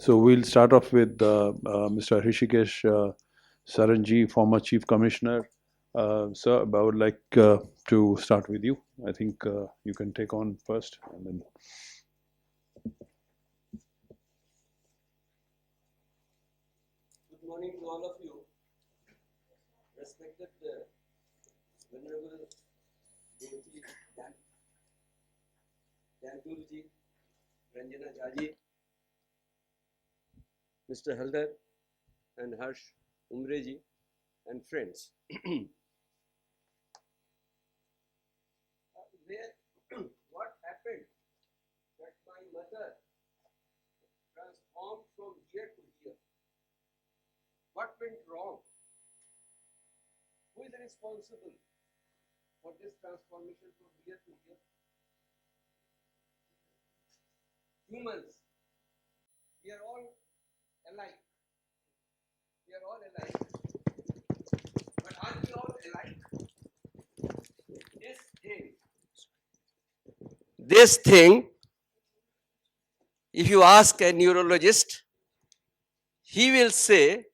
So we'll start off with Mr. Hrishikesh Saranji, former Chief Commissioner. Sir, I would like to start with you. I think you can take on first. And then. Good morning to all of you. Respected Venerable Devji, Dantulji, Ranjana Jaji, Mr. Haldar and Harsh Umreji and friends. What happened that my mother transformed from here to here? What went wrong? Who is responsible for this transformation from here to here? Humans. We are all alike. We are all alike. But are we all alike? This thing, if you ask a neurologist, he will say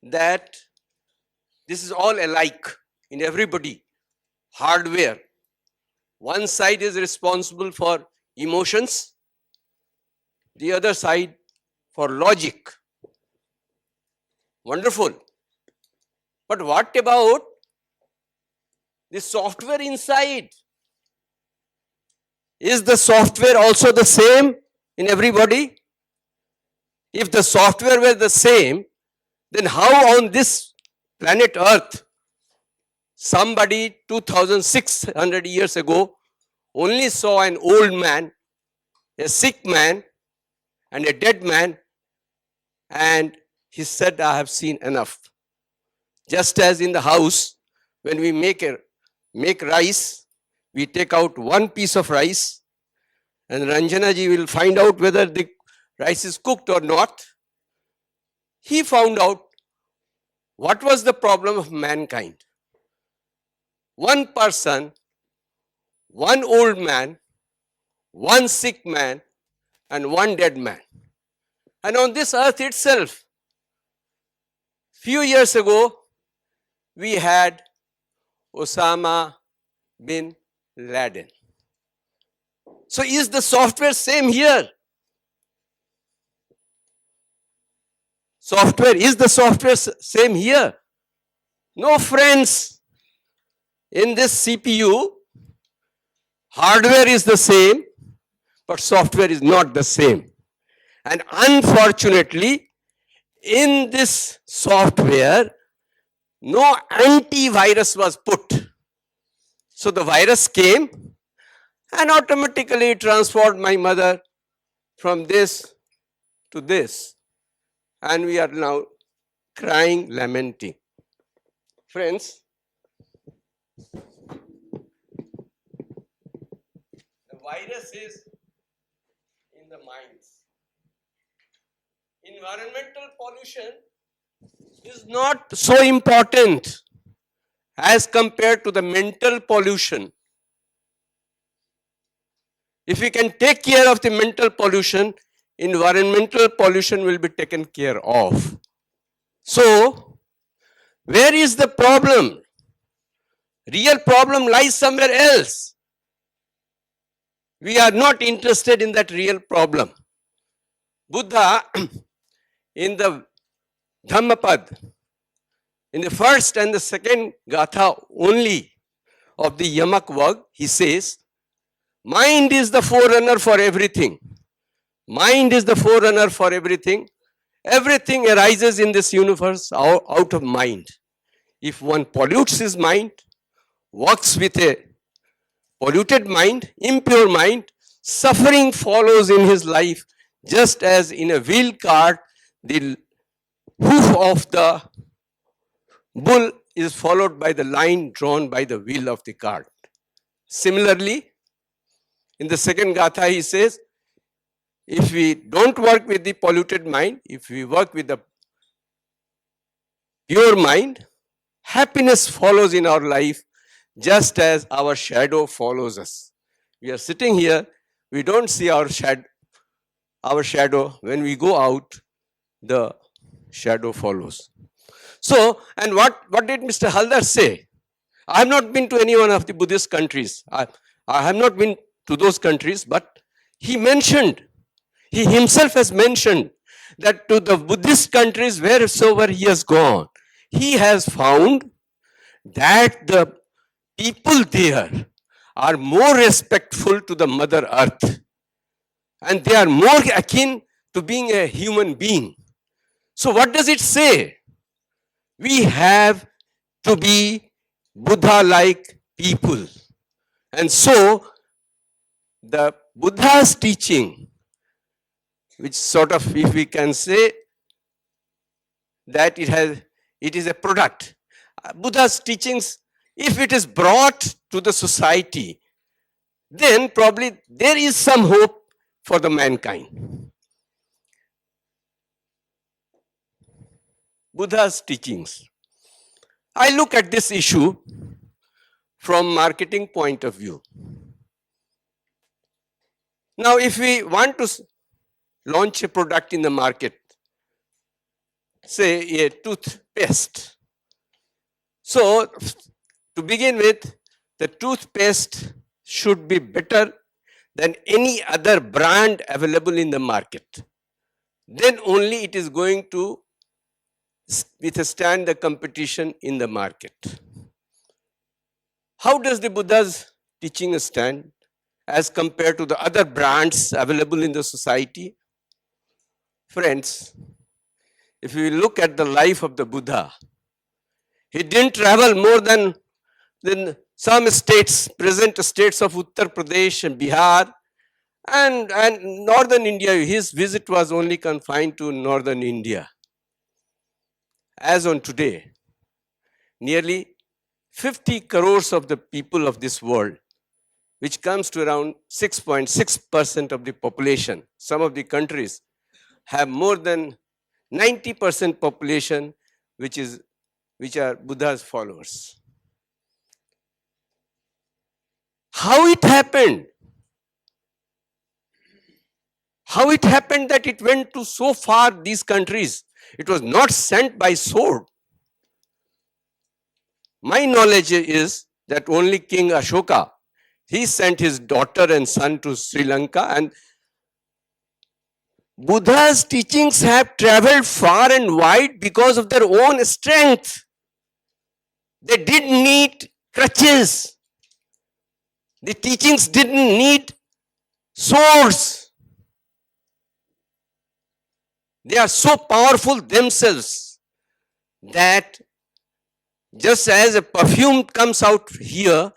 that this is all alike in everybody. Hardware. One side is responsible for emotions, the other side for logic. Wonderful. But what about the software inside? Is the software also the same in everybody? If the software were the same, then how on this planet Earth, somebody 2600 years ago only saw an old man, a sick man, and a dead man, and he said, I have seen enough. Just as in the house, when we make rice, we take out one piece of rice, and Ranjana ji will find out whether the rice is cooked or not. He found out what was the problem of mankind. One person, one old man, one sick man, and one dead man. And on this earth itself, few years ago, we had Osama bin Laden. So is the software same here? Is the software same here? No, friends. In this CPU, hardware is the same, but software is not the same. And unfortunately, in this software, no antivirus was put. So the virus came and automatically transformed my mother from this to this. And we are now crying, lamenting. Friends, the virus is in the minds. Environmental pollution is not so important as compared to the mental pollution. If we can take care of the mental pollution, environmental pollution will be taken care of. So, where is the problem? Real problem lies somewhere else. We are not interested in that real problem. Buddha, in the Dhammapada, in the first and the second Gatha only of the Yamak Vagga, he says, mind is the forerunner for everything. Mind is the forerunner for everything. Everything arises in this universe out of mind. If one pollutes his mind, works with a polluted mind, impure mind, suffering follows in his life, just as in a wheel cart, the hoof of the bull is followed by the line drawn by the wheel of the cart. Similarly, in the second Gatha, he says, if we don't work with the polluted mind, if we work with the pure mind, happiness follows in our life just as our shadow follows us. We are sitting here, we don't see our shadow, our shadow, when we go out, the shadow follows. So, and what did Mr. Haldar say? I have not been to any one of the Buddhist countries. I have not been to those countries, but he mentioned, he himself has mentioned that to the Buddhist countries wheresoever he has gone, he has found that the people there are more respectful to the Mother Earth and they are more akin to being a human being. So what does it say? We have to be Buddha-like people. And so the Buddha's teaching, which sort of, if we can say that it is a product. Buddha's teachings, if it is brought to the society, then probably there is some hope for the mankind. Buddha's teachings. I look at this issue from marketing point of view. Now, if we want to launch a product in the market, say a toothpaste. So, to begin with, the toothpaste should be better than any other brand available in the market. Then only it is going to withstand the competition in the market. How does the Buddha's teaching stand as compared to the other brands available in the society? Friends, if we look at the life of the Buddha, he didn't travel more than some states, present states of Uttar Pradesh and Bihar and northern India. His visit was only confined to northern India. As on today, nearly 50 crores of the people of this world, which comes to around 6.6% of the population. Some of the countries have more than 90% population which are Buddha's followers. How it happened? How it happened that it went to so far these countries? It was not sent by sword. My knowledge is that only King Ashoka, he sent his daughter and son to Sri Lanka, and Buddha's teachings have traveled far and wide because of their own strength. They didn't need crutches. The teachings didn't need swords. They are so powerful themselves that just as a perfume comes out here,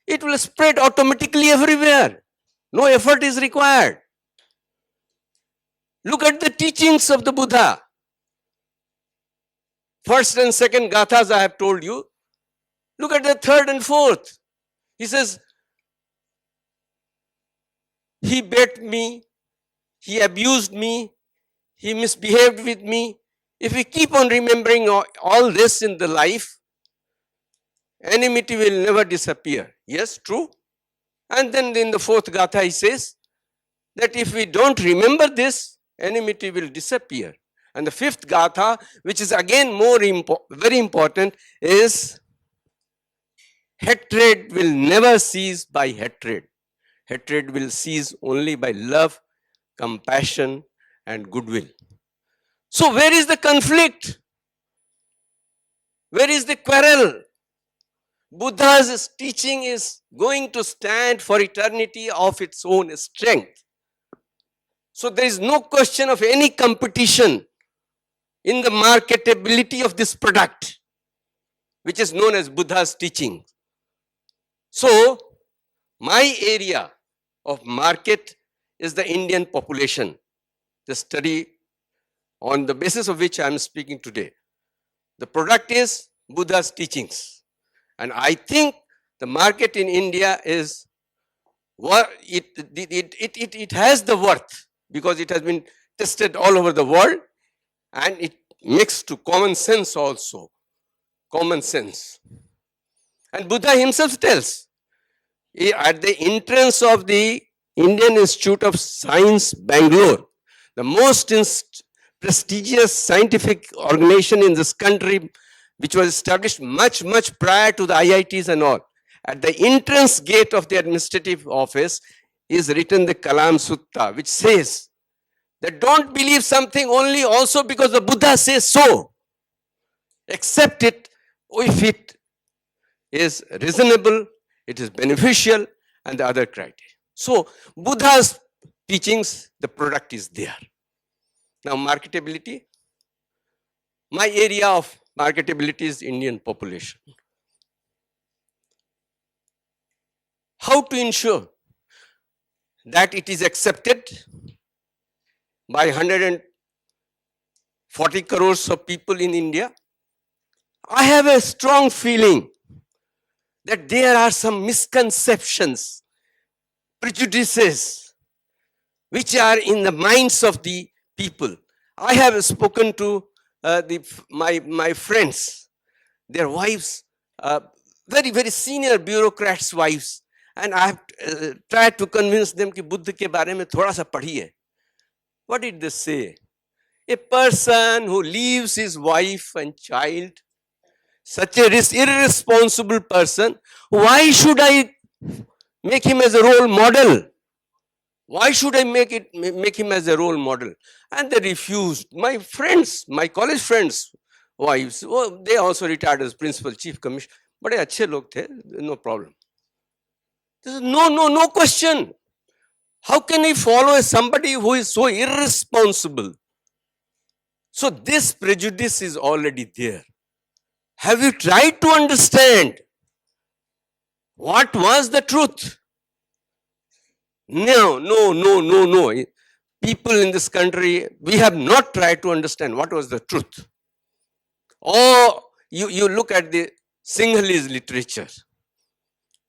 it will spread automatically everywhere. No effort is required. Look at the teachings of the Buddha. First and second gathas I have told you. Look at the third and fourth. He says, he beat me, he abused me, he misbehaved with me. If we keep on remembering all this in the life, enmity will never disappear. Yes, true. And then in the fourth gatha he says that if we don't remember this, enmity will disappear. And the fifth gatha, which is again very important, is hatred will never cease by hatred. Hatred will cease only by love, compassion, and goodwill. So where is the conflict? Where is the quarrel? Buddha's teaching is going to stand for eternity of its own strength. So there is no question of any competition in the marketability of this product, which is known as Buddha's teaching. So my area of market is the Indian population, the study on the basis of which I am speaking today. The product is Buddha's teachings. And I think the market in India is it has the worth because it has been tested all over the world and it mixed to common sense also. Common sense. And Buddha himself tells, at the entrance of the Indian Institute of Science, Bangalore, the most prestigious scientific organization in this country, which was established much, much prior to the IITs and all. At the entrance gate of the administrative office is written the Kalam Sutta, which says that don't believe something only also because the Buddha says so. Accept it if it is reasonable, it is beneficial, and the other criteria. So Buddha's teachings, the product is there. Now marketability. My area of marketability is Indian population. How to ensure that it is accepted by 140 crores of people in India? I have a strong feeling that there are some misconceptions, prejudices, which are in the minds of the people. I have spoken to my friends, their wives, very, very senior bureaucrats' wives, and I have tried to convince them that Buddha ke baare mein thoda sa padhiye. What did they say? A person who leaves his wife and child, such a irresponsible person, why should I make him as a role model? Why should I make him as a role model? And they refused. My friends, my college friends' wives, well, they also retired as principal, chief commissioner. Bade achhe log the, no problem. This is no question. How can I follow somebody who is so irresponsible? So this prejudice is already there. Have you tried to understand what was the truth? No. People in this country, we have not tried to understand what was the truth. Or you look at the Sinhalese literature.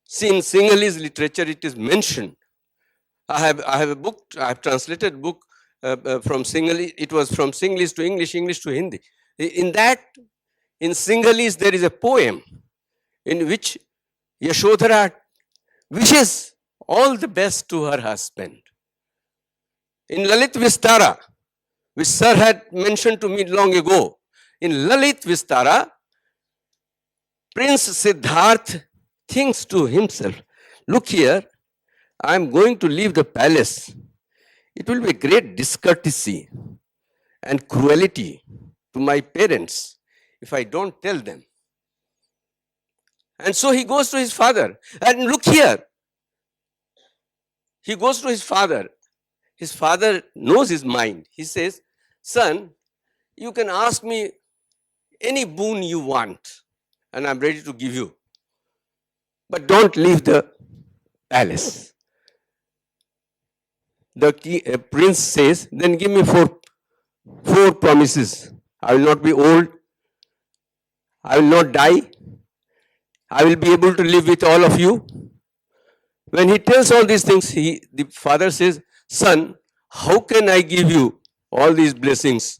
See, in Sinhalese literature, it is mentioned. I have a book, I have translated a book from Sinhalese. It was from Sinhalese to English, English to Hindi. In Sinhalese, there is a poem in which Yashodhara wishes all the best to her husband. In Lalit Vistara, which sir had mentioned to me long ago, in Lalit Vistara, Prince Siddharth thinks to himself, look here, I am going to leave the palace. It will be a great discourtesy and cruelty to my parents if I don't tell them. And so he goes to his father. And look here, he goes to his father. His father knows his mind. He says, son, you can ask me any boon you want, and I'm ready to give you. But don't leave the palace. The prince says, then give me four promises. I will not be old. I will not die. I will be able to live with all of you. When he tells all these things, the father says, son, how can I give you all these blessings,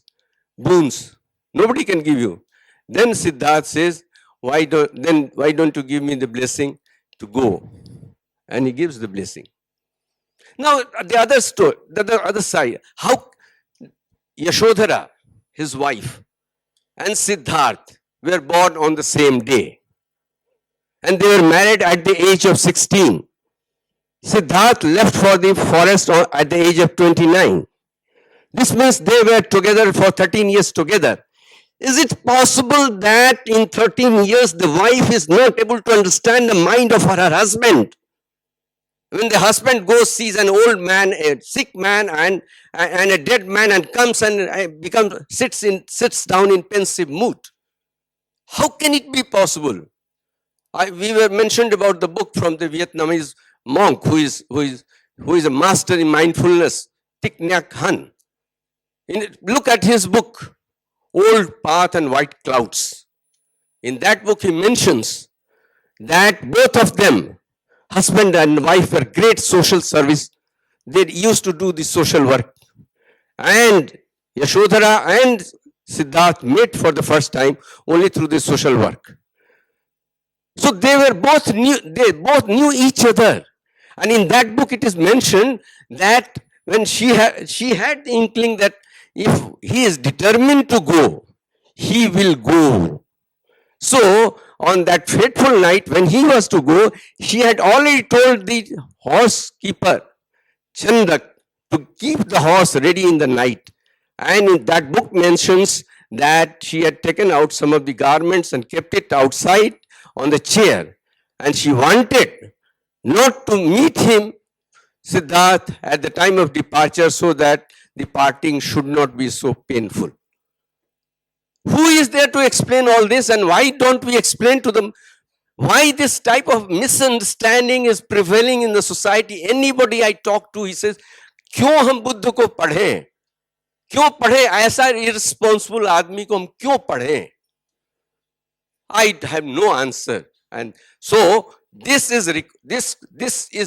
boons? Nobody can give you. Then Siddharth says, why don't you give me the blessing to go? And he gives the blessing. Now, the other story, the other side, how Yashodhara, his wife, and Siddharth were born on the same day. And they were married at the age of 16. Siddharth left for the forest at the age of 29. This means they were together for 13 years together. Is it possible that in 13 years the wife is not able to understand the mind of her husband? When the husband goes, sees an old man, a sick man, and a dead man, and comes and sits down in pensive mood. How can it be possible? We were mentioned about the book from the Vietnamese monk who is a master in mindfulness, Thich Nhat Hanh. Look at his book, Old Path and White Clouds. In that book, he mentions that both of them, husband and wife, were great social service. They used to do the social work. And Yashodhara and Siddharth met for the first time only through the social work. So they both knew each other. And in that book, it is mentioned that when she had the inkling that if he is determined to go, he will go. So on that fateful night when he was to go, she had already told the horse keeper, Chandak, to keep the horse ready in the night. And that book mentions that she had taken out some of the garments and kept it outside on the chair. And she wanted not to meet him, Siddharth, at the time of departure, so that the parting should not be so painful. Who is there to explain all this, and why don't we explain to them why this type of misunderstanding is prevailing in the society? Anybody I talk to, he says, क्यों हम बुद्ध को पढ़ें? क्यों पढ़े ऐसा irresponsible आदमी को हम क्यों पढ़ें? I have no answer. And so this is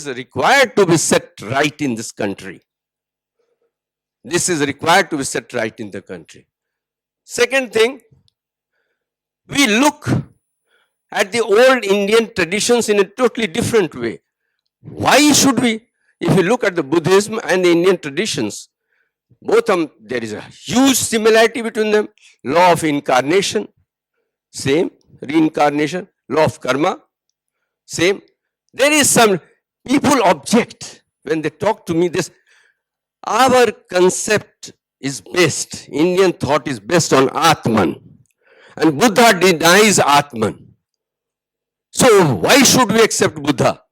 required to be set right in this country. This is required to be set right in the country. Second thing, we look at the old Indian traditions in a totally different way. Why should we? If you look at the Buddhism and the Indian traditions, both there is a huge similarity between them. Law of incarnation, same. Reincarnation, law of karma, same. There is some people object when they talk to me this. Our concept is based, Indian thought is based on Atman, and Buddha denies Atman. So why should we accept Buddha?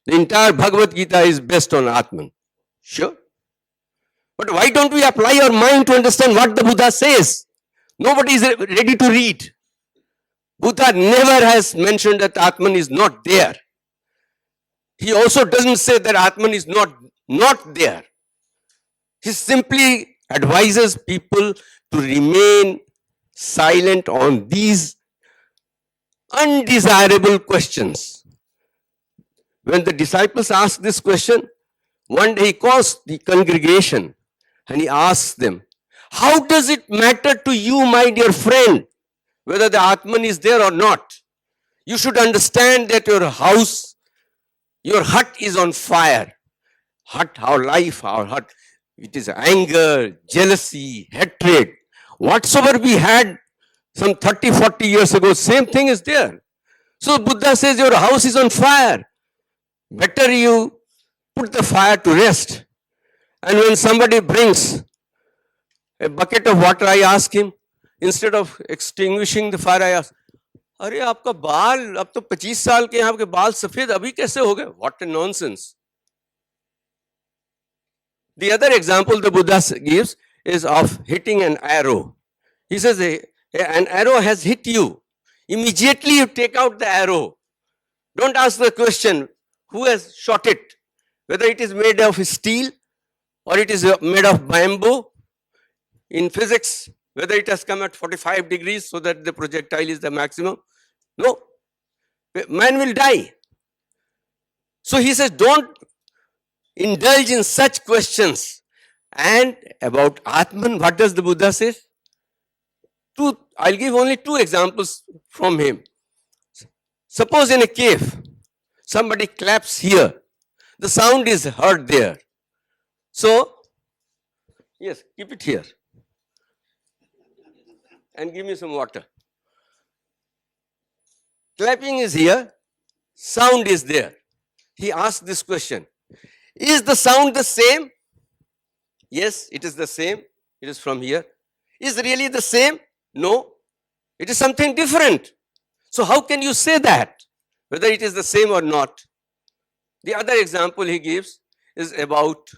The entire Bhagavad Gita is based on Atman. Sure. But why don't we apply our mind to understand what the Buddha says? Nobody is ready to read. Buddha never has mentioned that Atman is not there. He also doesn't say that Atman is not there. He simply advises people to remain silent on these undesirable questions. When the disciples ask this question, one day he calls the congregation and he asks them, how does it matter to you, my dear friend, whether the Atman is there or not? You should understand that your house, your hut is on fire. Hut, our life, our hut, it is anger, jealousy, hatred. Whatsoever we had some 30, 40 years ago, same thing is there. So Buddha says your house is on fire. Better you put the fire to rest. And when somebody brings a bucket of water, I ask him, instead of extinguishing the fire, I ask, अरे आपका बाल अब तो 25 साल के हैं, आपके बाल सफेद अभी कैसे हो गए? What a nonsense. The other example the Buddha gives is of hitting an arrow. He says an arrow has hit you. Immediately you take out the arrow. Don't ask the question, who has shot it? Whether it is made of steel or it is made of bamboo. In physics, whether it has come at 45 degrees so that the projectile is the maximum. No, man will die. So he says, don't indulge in such questions. And about Atman, what does the Buddha say? I'll give only two examples from him. Suppose in a cave, somebody claps here. The sound is heard there. So, yes, keep it here. And give me some water. Clapping is here, sound is there. He asked this question, is the sound the same? Yes, it is the same. It is from here. Is really the same? No, it is something different. So how can you say that, whether it is the same or not? The other example he gives is about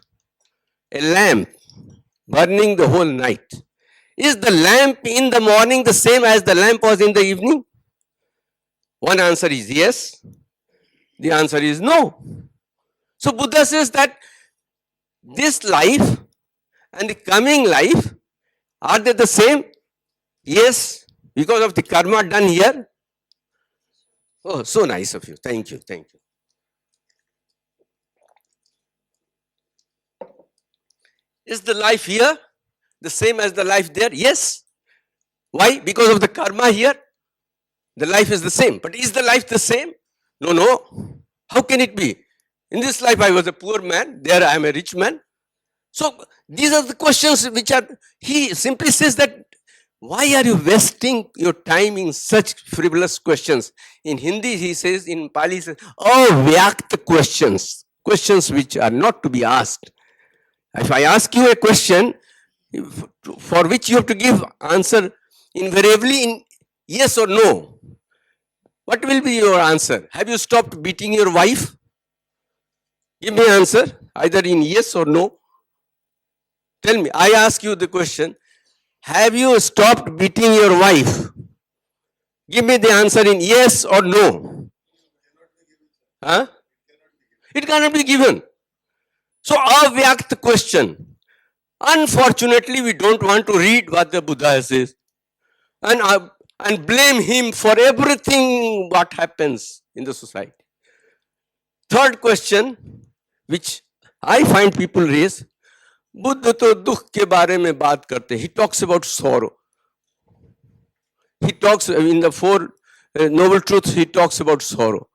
a lamp burning the whole night. Is the lamp in the morning the same as the lamp was in the evening? One answer is yes. The answer is no. So Buddha says that this life and the coming life, are they the same? Yes, because of the karma done here. Oh, so nice of you. Thank you. Thank you. Is the life here the same as the life there? Yes. Why? Because of the karma here. The life is the same. But is the life the same? No, no. How can it be? In this life I was a poor man. There I am a rich man. So these are the questions which are, he simply says that, why are you wasting your time in such frivolous questions? In Hindi he says, in Pali he says, avyakt questions, questions which are not to be asked. If I ask you a question for which you have to give answer invariably in yes or no, what will be your answer? Have you stopped beating your wife? Give me answer, either in yes or no. Tell me, I ask you the question, have you stopped beating your wife? Give me the answer in yes or no. Huh? It cannot be given. So, avyakt question. Unfortunately, we don't want to read what the Buddha says and blame him for everything what happens in the society. Third question, which I find people raise, Buddha तो दुख के बारे में बात करते. He talks about sorrow. He talks in the Four Noble Truths, he talks about sorrow.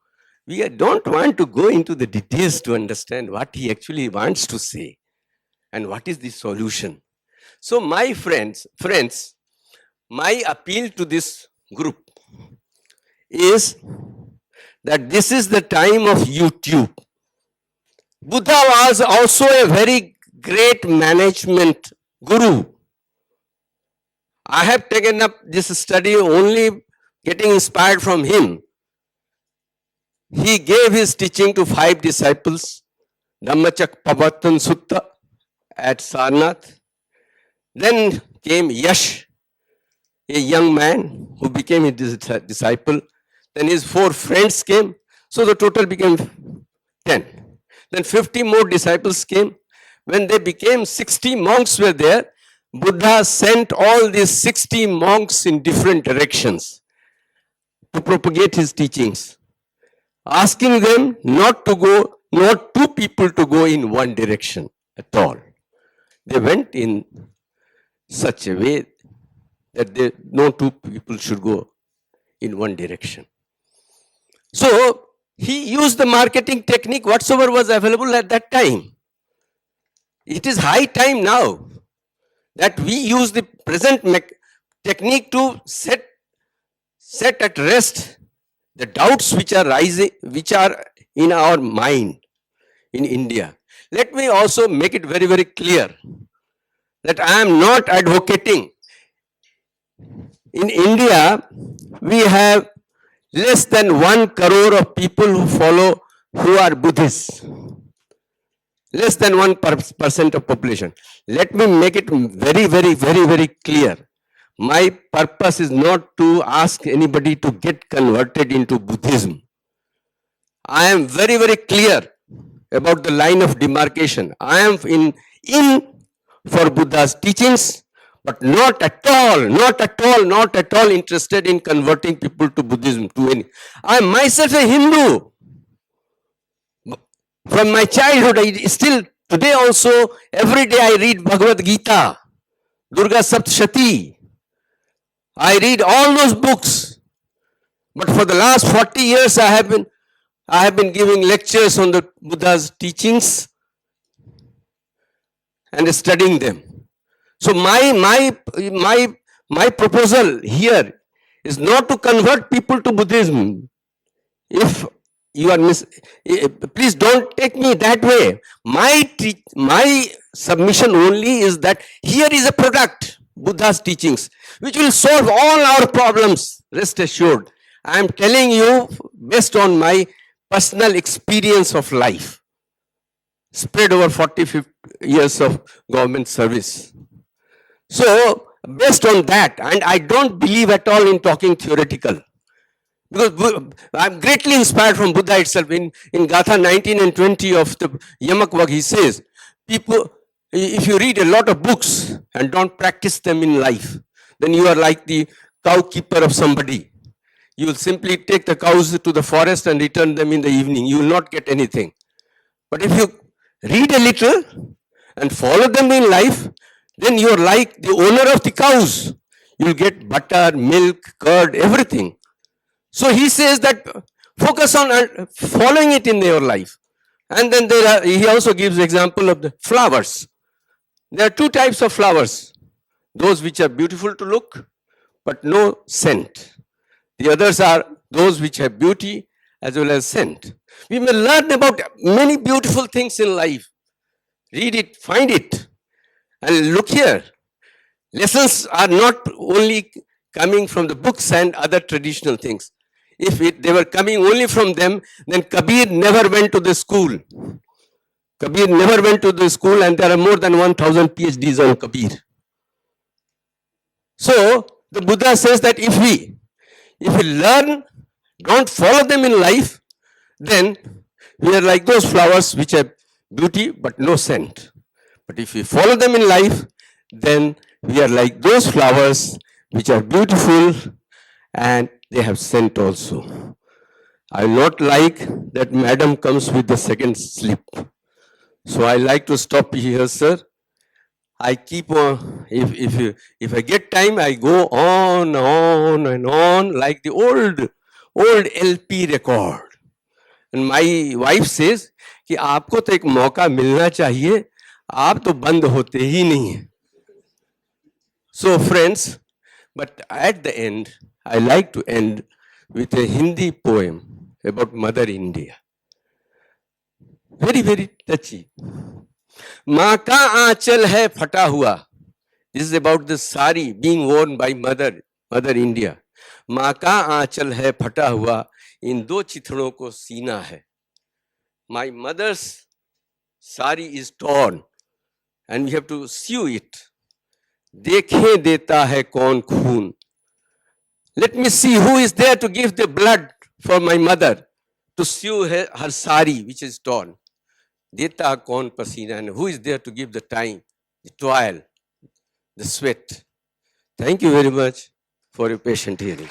We don't want to go into the details to understand what he actually wants to say and what is the solution. So my friends, my appeal to this group is that this is the time of YouTube. Buddha was also a very great management guru. I have taken up this study only getting inspired from him. He gave his teaching to 5 disciples, Dhammacakkappavattana Sutta at Sarnath. Then came Yash, a young man who became his disciple. Then his 4 friends came, so the total became 10. Then 50 more disciples came. When they became 60 monks were there, Buddha sent all these 60 monks in different directions to propagate his teachings, asking them not two people to go in one direction at all. They went in such a way that no two people should go in one direction. So he used the marketing technique whatsoever was available at that time. It is high time now that we use the present technique to set at rest the doubts which are rising, which are in our mind in India. Let me also make it very, very clear that I am not advocating. In India, we have less than 1 crore of people who are Buddhists. Less than 1% of population. Let me make it very, very, very, very clear. My purpose is not to ask anybody to get converted into Buddhism. I am very, very clear about the line of demarcation. I am in for Buddha's teachings, but not at all interested in converting people to Buddhism. I am myself a Hindu. From my childhood, still today also, every day I read Bhagavad Gita, Durga Saptashati. I read all those books. But for the last 40 years, I have been giving lectures on the Buddha's teachings and studying them. So my proposal here is not to convert people to Buddhism. If you are please don't take me that way. My submission only is that here is a product, Buddha's teachings, which will solve all our problems. Rest assured. I am telling you based on my personal experience of life, spread over 40-50 years of government service. So based on that, and I don't believe at all in talking theoretical. Because I'm greatly inspired from Buddha itself. In Gatha 19 and 20 of the Yamak Vagga, he says, people, if you read a lot of books and don't practice them in life, then you are like the cow keeper of somebody. You will simply take the cows to the forest and return them in the evening. You will not get anything. But if you read a little and follow them in life, then you are like the owner of the cows. You will get butter, milk, curd, everything. So he says that focus on following it in your life. And then he also gives example of the flowers. There are two types of flowers. Those which are beautiful to look, but no scent. The others are those which have beauty as well as scent. We may learn about many beautiful things in life. Read it, find it, and look here. Lessons are not only coming from the books and other traditional things. If they were coming only from them, then Kabir never went to the school. Kabir never went to the school, and there are more than 1,000 PhDs on Kabir. So the Buddha says that if we learn, don't follow them in life, then we are like those flowers which have beauty but no scent. But if we follow them in life, then we are like those flowers which are beautiful and they have scent also. I not like that madam comes with the second slip. So I like to stop here, sir. I keep on, if I get time, I go on and on like the old LP record. And my wife says कि आपको तो एक मौका मिलना चाहिए, आप तो बंद होते ही नहीं हैं. So friends, but at the end, I like to end with a Hindi poem about Mother India. Very, very touchy. माँ का आंचल है फटा हुआ. This is about the sari being worn by Mother India. माँ का आंचल है फटा हुआ, इन दो चिथड़ों को सीना है. My mother's sari is torn and we have to sew it. देखे देता है कौन खून. Let me see who is there to give the blood for my mother to sew her sari which is torn. देता कौन पसीना, and who is there to give the time, the toil, the sweat. Thank you very much for your patient hearing.